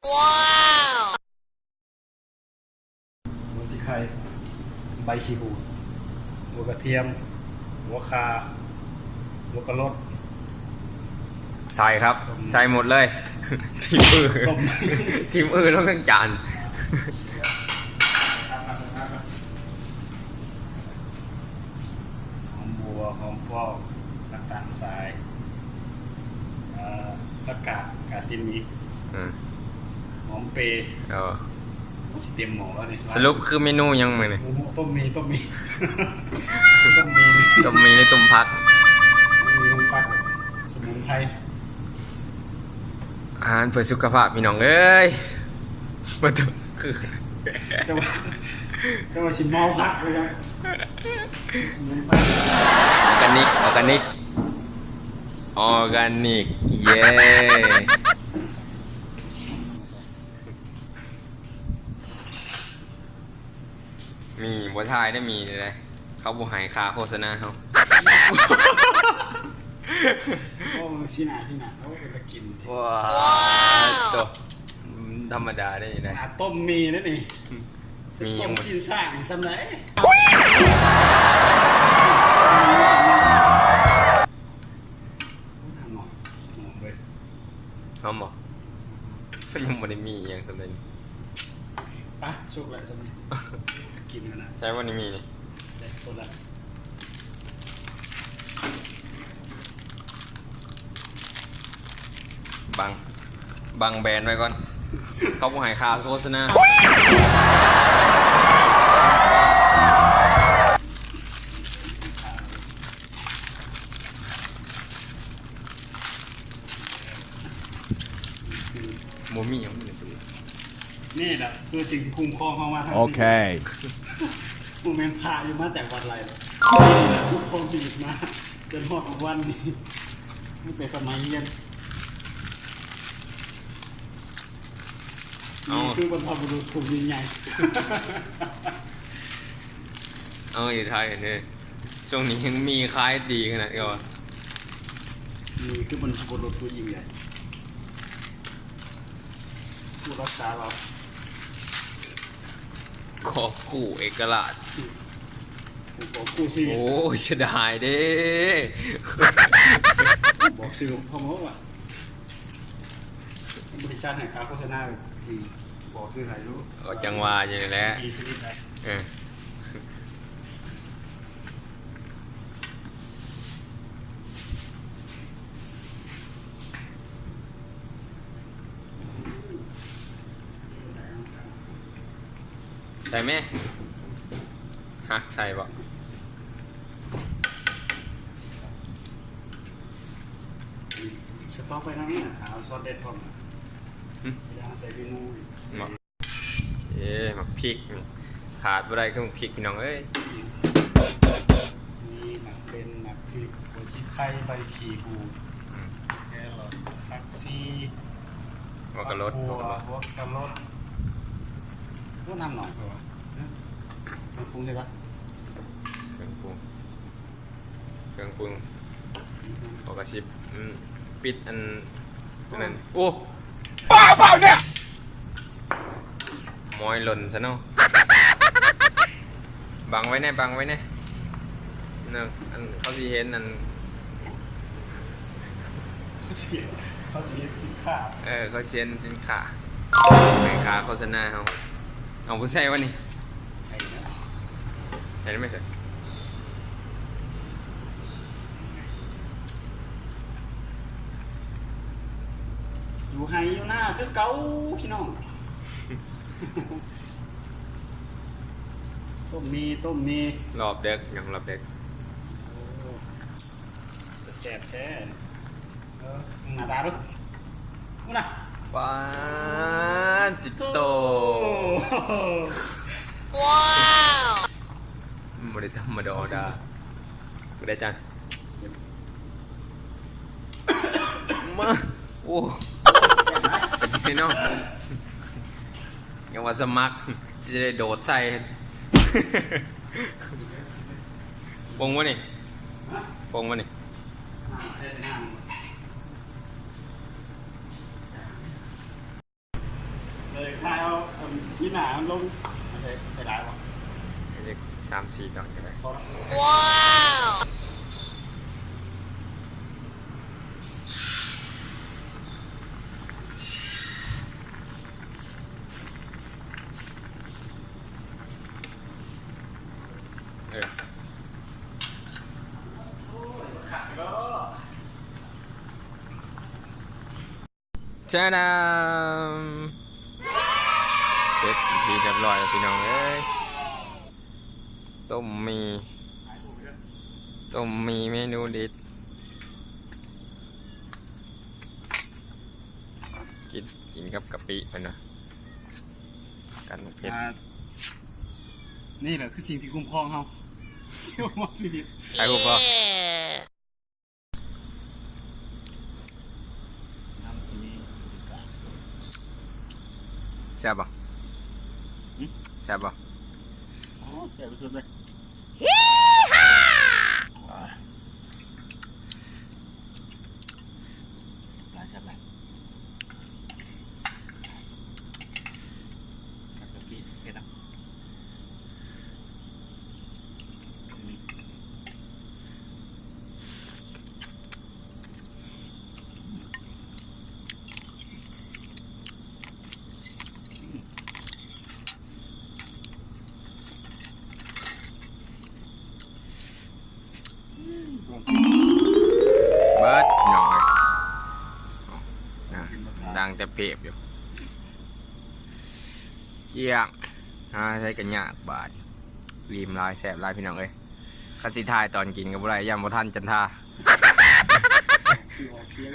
ว้าวหัวสีไข่ใบขี้หูดหัวกระเทียมหัวคาหัวกระรดใส่ครับใส่หมดเลย ทีมอื่น ต้ม ทีมอื่นต้องทั้งจาน หอมบัวหอมพอกน้ำตาลทรายผักกาดตินมีหอมเปรย์ เออ เตรียมหมอแล้วนี่ สรุปคือเมนูยังไงเนี่ย ต้มมี ต้มมี ต้มมีในต้มผัก มีลงปักสมุนไพร อาหารเพื่อสุขภาพพี่น้องเอ้ยมาถึงคือ จะมาชิมเมาพักเลยนะสมุนไพร ออร์แกนิกออร์แกนิกออร์แกนิกเย้มีบัวทายได้มีเลยเขาบุหายคาโฆษณาเขา โอ้ชิหนาโอ้ยจะกิน ว้าวตัวธรรมดาได้ยังไง ต้มมีนั่นนี่ มี ต้ ยั ม งหมด กินสร้างซ้ำไหนเลย เขาบอกยังไม่ได้มีอย่างสำเร็จ ปะชุกแหละซ้ำนี้กินนะ ใช่ว่านี่มีนี่ ได้คนละ บังแบรนด์ไว้ก่อนเขาบุหายคาโฆษณาโมมี่ยังไม่ได้ตัว นี่แหละคือสิ่งที่คุ้มครองเข้ามาทั้ง Okay. โมเมนต์พาอยู่มาจากวันไรเลยทุกคนชีวิตมาจนหอดวันนี้ตั้งแต่สมัยเรียนนี่คือบรรพบุรุษภูมิใหญ่ เอาอยู่ไทยเนี่ยช่วงนี้ยังมีคล้ายดีขนาดนี้วะ นี่คือบรรพบุรุษผู้ยิ่งใหญ่ผู้รักษาเรา ขอบคู่เอกราช ผู้บอกกู้ชีวิต โอ้ยเสียดายเด้ บอกสื่อพ่อมดว่าบริษัทไหนค้าโฆษณาสิบอกสื่อไหนรู้ ก็จังหวะอย่างนี้แหละ มีชีวิตไหน เออใส่ไหมฮักใส่ปะ สต๊อกไปนั่งนี่หาซอสเด็ดพร้อมนะย่างใส่เมนู หมักหมักพริกนี่ขาดอะไรก็หมักพริกพี่น้องเอ้ย มีหมักเป็นหมักพริกหัวชีไข่ใบขี่หูแครอทผักชี หัวกระรด หัวกระรดก็นำหน่อยก่อนมันปรุงใช่ปะ เครื่องปรุงหัวกระชิบปิดอันนั้นโอ้ป้าเปล่าเนี่ยมอยหล่นซะเนาะบังไว้แน่นั่นอันเขาสิเห็นอัน เสียเขาเสียสินค้า เขาเชียนสินค้าเป็นขาโฆษณาเอาผู้ใช่วะนี่ ใช่นะ เห็นไหมเถอะ อยู่ไฮอยู่หน้าคือเก้าพี่น้องต้มมี รอบเด็กยังรอบเด็ก จะแสบแท้หน้าตาดูนู่นน่ะ ป้าติดโต ว้าว ไม่ได้ธรรมดาไม่ได้จันมาโอ้เป็นไงเนาะยังว่าสมัครจะได้โดดใส่ ปงวะนี่ปงวะนี่ เลยคายเอาชี้หนามันลงใส่ได้ป่ะ เรียก3-4ตอนก็ได้ พอแล้ว ว้าว เออ ก็ จ้าดามเสร็จทีเรียบร้อยแล้วพี่น้องเอ้ยต้มมีเมนูเด็ดกินกับกะปิมันนะกันเผ็ด นี่แหละคือสิ่งที่คุ้มครองเขาเชื่อว่าชีวิต ใครพูดป่ะ น้ำทีนี้ ใช่ป่ะใช่ป่ะ อ๋อแก่ไปสุดเลยปลาแซ่บไหมกับกะปิเผ็ดอ่ะเบิร์ดพี่น้องเลยนะดังแต่เพียบอยู่เกี่ยงใช้กันยากบาดรีมลายแสบลายพี่น้องเลยคันสิทายตอนกินกับอะไรยำบ่ทันจันทา คือออกเสียง